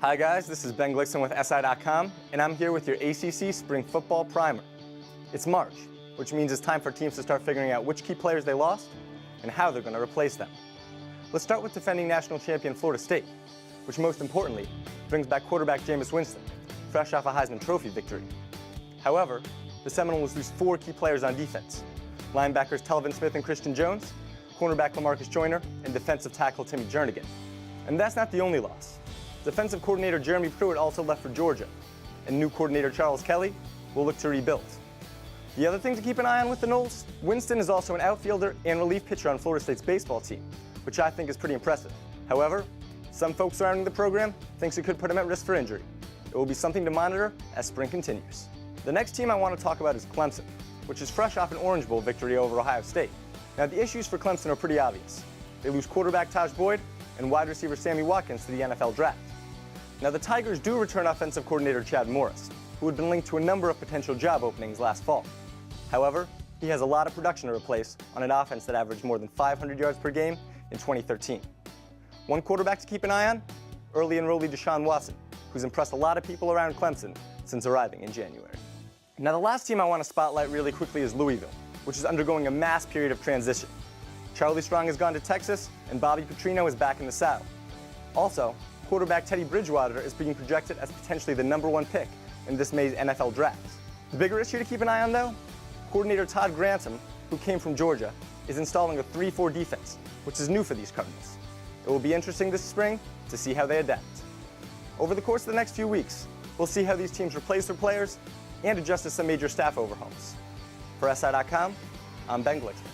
Hi guys, this is Ben Glicksman with SI.com, and I'm here with your ACC Spring Football Primer. It's March, which means it's time for teams to start figuring out which key players they lost and how they're going to replace them. Let's start with defending national champion Florida State, which most importantly brings back quarterback Jameis Winston, fresh off a Heisman Trophy victory. However, the Seminoles lose 4 key players on defense: linebackers Telvin Smith and Christian Jones, cornerback Lamarcus Joyner, and defensive tackle Timmy Jernigan. And that's not the only loss. Defensive coordinator Jeremy Pruitt also left for Georgia, and new coordinator Charles Kelly will look to rebuild. The other thing to keep an eye on with the Noles, Winston is also an outfielder and relief pitcher on Florida State's baseball team, which I think is pretty impressive. However, some folks surrounding the program thinks it could put him at risk for injury. It will be something to monitor as spring continues. The next team I want to talk about is Clemson, which is fresh off an Orange Bowl victory over Ohio State. Now, the issues for Clemson are pretty obvious. They lose quarterback Taj Boyd and wide receiver Sammy Watkins to the NFL draft. Now, the Tigers do return offensive coordinator Chad Morris, who had been linked to a number of potential job openings last fall. However, he has a lot of production to replace on an offense that averaged more than 500 yards per game in 2013. One quarterback to keep an eye on, early enrollee Deshaun Watson, who's impressed a lot of people around Clemson since arriving in January. Now, the last team I want to spotlight really quickly is Louisville, which is undergoing a mass period of transition. Charlie Strong has gone to Texas, and Bobby Petrino is back in the saddle. Also, quarterback Teddy Bridgewater is being projected as potentially the #1 pick in this May's NFL draft. The bigger issue to keep an eye on, though, coordinator Todd Grantham, who came from Georgia, is installing a 3-4 defense, which is new for these Cardinals. It will be interesting this spring to see how they adapt. Over the course of the next few weeks, we'll see how these teams replace their players and adjust to some major staff overhauls. For SI.com, I'm Ben Glicksman.